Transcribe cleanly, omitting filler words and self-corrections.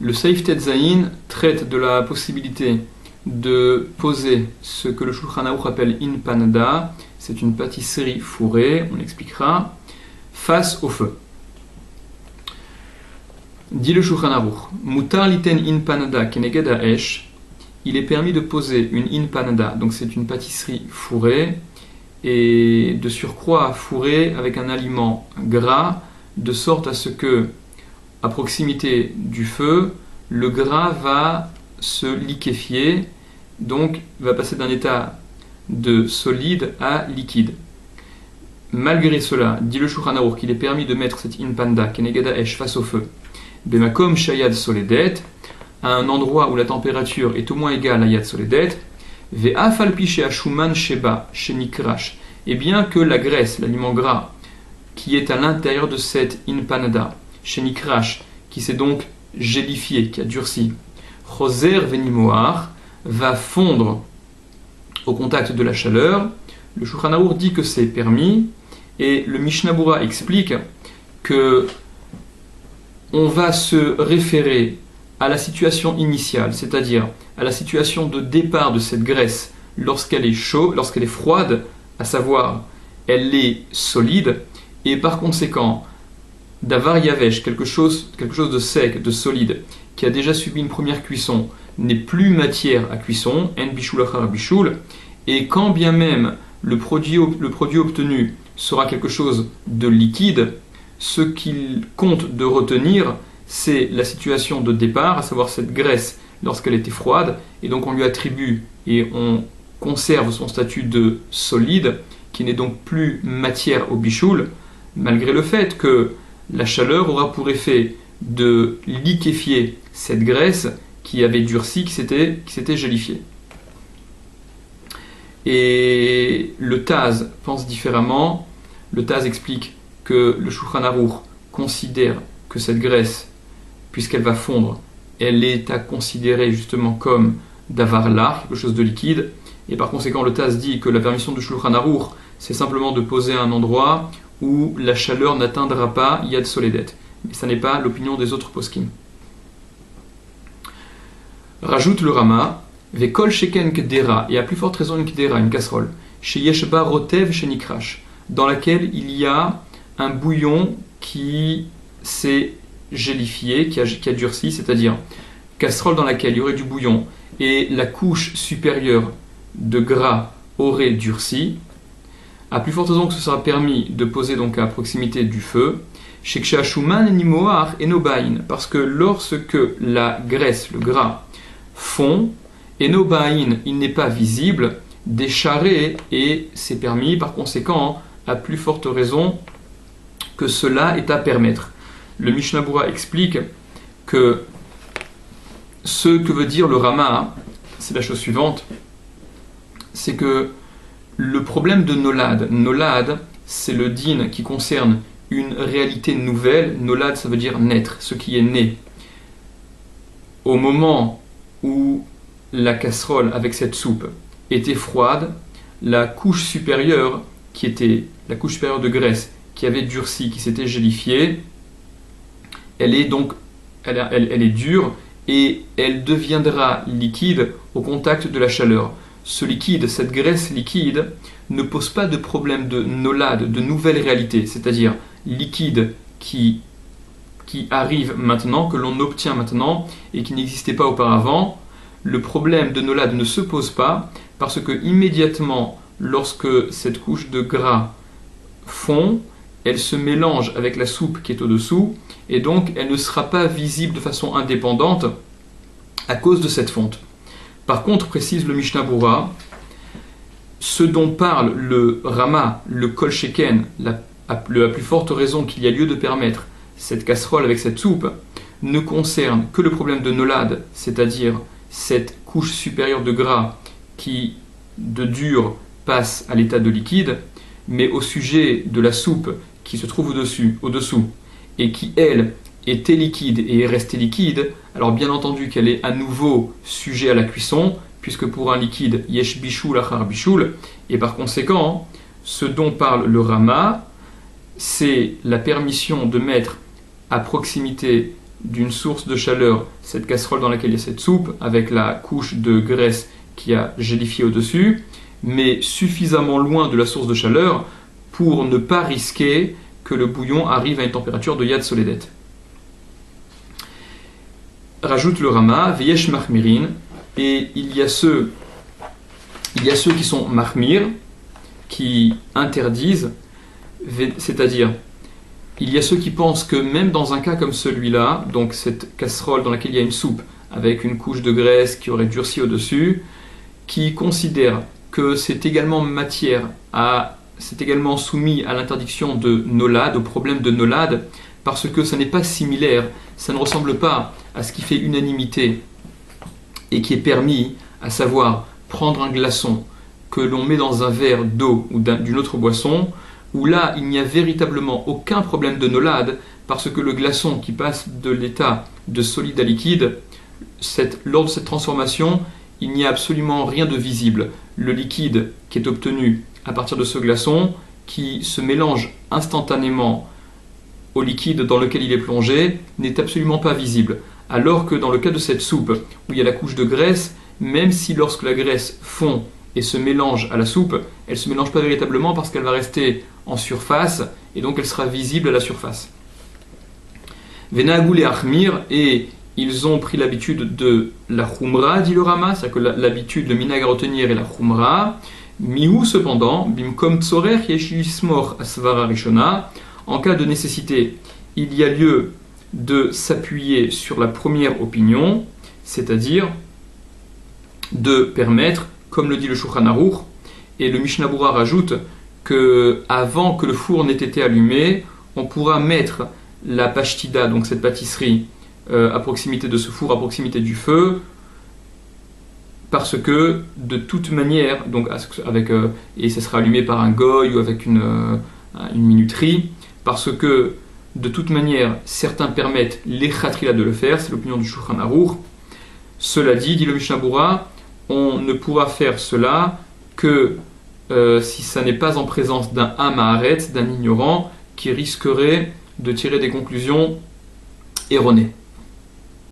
Le Seif Tetzaïn traite de la possibilité de poser ce que le Shulchan Aruch appelle Inpanada, c'est une pâtisserie fourrée, on expliquera, face au feu. Dit le Shulchan Aruch, Mutar liten Inpanada keneged ha'esh, il est permis de poser une Inpanada, donc c'est une pâtisserie fourrée, et de surcroît fourrée avec un aliment gras, de sorte à ce que, à proximité du feu, le gras va se liquéfier, donc va passer d'un état de solide à liquide. Malgré cela, dit le Shulchan Aruch qu'il est permis de mettre cette inpanda keneged ha'esh face au feu, bemakom shayad soledet, à un endroit où la température est au moins égale à yad soledet, ve'af al pi she'ashuman sheba shenikrash, et bien que la graisse, l'aliment gras, qui est à l'intérieur de cette inpanada, shenikrash, qui s'est donc gélifié, qui a durci, choser venimoar, va fondre au contact de la chaleur. Le Shulchan Aruch dit que c'est permis, et le Mishnah Berurah explique que on va se référer à la situation initiale, c'est-à-dire à la situation de départ de cette graisse lorsqu'elle est chaude, lorsqu'elle est froide, à savoir elle est solide, et par conséquent d'avar yavesh, quelque chose de sec, de solide, qui a déjà subi une première cuisson, n'est plus matière à cuisson, en bishul achar bishul, et quand bien même le produit obtenu sera quelque chose de liquide, ce qu'il compte de retenir, c'est la situation de départ, à savoir cette graisse lorsqu'elle était froide, et donc on lui attribue et on conserve son statut de solide, qui n'est donc plus matière au bishul, malgré le fait que la chaleur aura pour effet de liquéfier cette graisse qui avait durci, qui s'était gélifiée. Et le Taz pense différemment. Le Taz explique que le Shulchan Aruch considère que cette graisse, puisqu'elle va fondre, elle est à considérer justement comme davar lar, quelque chose de liquide, et par conséquent le Taz dit que la permission du Shulchan Aruch, c'est simplement de poser un endroit où la chaleur n'atteindra pas yad soledet. Mais ça n'est pas l'opinion des autres poskim. Rajoute le Rama, Vekol sheken kdera, et à plus forte raison une kdera, une casserole, chez Yeshba rotev shenikrash, dans laquelle il y a un bouillon qui s'est gélifié, qui a durci, c'est-à-dire casserole dans laquelle il y aurait du bouillon et la couche supérieure de gras aurait durci, à plus forte raison que ce sera permis de poser donc à proximité du feu, parce que lorsque la graisse, le gras, fond, enobain, il n'est pas visible, des charrets, et c'est permis, par conséquent, à plus forte raison que cela est à permettre. Le Mishnah Berurah explique que ce que veut dire le Rama, c'est la chose suivante, c'est que le problème de nolad, c'est le din qui concerne une réalité nouvelle. Nolad, ça veut dire naître, ce qui est né. Au moment où la casserole avec cette soupe était froide, la couche supérieure, qui était la couche supérieure de graisse, qui avait durci, qui s'était gélifiée, elle est dure et elle deviendra liquide au contact de la chaleur. Ce liquide, cette graisse liquide, ne pose pas de problème de nolad, de nouvelle réalité, c'est-à-dire liquide qui arrive maintenant, que l'on obtient maintenant et qui n'existait pas auparavant. Le problème de nolad ne se pose pas parce que immédiatement, lorsque cette couche de gras fond, elle se mélange avec la soupe qui est au-dessous et donc elle ne sera pas visible de façon indépendante à cause de cette fonte. Par contre, précise le Mishnah Berurah, ce dont parle le Rama, le Kol Sheken, à plus forte raison qu'il y a lieu de permettre cette casserole avec cette soupe, ne concerne que le problème de nolad, c'est-à-dire cette couche supérieure de gras qui, de dur, passe à l'état de liquide, mais au sujet de la soupe qui se trouve au-dessous, et qui, elle, était liquide et est restée liquide, alors bien entendu qu'elle est à nouveau sujet à la cuisson, puisque pour un liquide, yesh bishul achar bishul, et par conséquent, ce dont parle le Rama, c'est la permission de mettre à proximité d'une source de chaleur cette casserole dans laquelle il y a cette soupe avec la couche de graisse qui a gélifié au-dessus, mais suffisamment loin de la source de chaleur pour ne pas risquer que le bouillon arrive à une température de Yad Soledet. Rajoute le Rama, Veyesh Mahmirin, et il y a ceux qui sont Mahmir, qui interdisent, c'est-à-dire il y a ceux qui pensent que même dans un cas comme celui-là, donc cette casserole dans laquelle il y a une soupe avec une couche de graisse qui aurait durci au-dessus, qui considèrent que c'est également c'est également soumis à l'interdiction de nolad, au problème de nolad, parce que ça n'est pas similaire, ça ne ressemble pas à ce qui fait unanimité et qui est permis, à savoir prendre un glaçon que l'on met dans un verre d'eau ou d'une autre boisson, où là il n'y a véritablement aucun problème de nolad, parce que le glaçon qui passe de l'état de solide à liquide, lors de cette transformation, il n'y a absolument rien de visible. Le liquide qui est obtenu à partir de ce glaçon, qui se mélange instantanément au liquide dans lequel il est plongé, n'est absolument pas visible. Alors que dans le cas de cette soupe, où il y a la couche de graisse, même si lorsque la graisse fond et se mélange à la soupe, elle ne se mélange pas véritablement parce qu'elle va rester en surface, et donc elle sera visible à la surface. Venagul et Achmir, et ils ont pris l'habitude de la Khumra, dit le Rama, c'est-à-dire que l'habitude, le minag à retenir est la Khumra. Mihu cependant, bimkom tzorer yeshismor asvara rishona, en cas de nécessité, il y a lieu de s'appuyer sur la première opinion, c'est-à-dire de permettre, comme le dit le Shulchan Aruch, et le Mishnah Berurah rajoute que avant que le four n'ait été allumé, on pourra mettre la pashtida, donc cette pâtisserie, à proximité de ce four, à proximité du feu, parce que de toute manière, donc et ça sera allumé par un goy ou avec une minuterie, parce que de toute manière, certains permettent les khatrila de le faire, c'est l'opinion du Shulchan Aruch. Cela dit le Mishnah Berurah, on ne pourra faire cela que si ça n'est pas en présence d'un Hamaharetz, d'un ignorant, qui risquerait de tirer des conclusions erronées.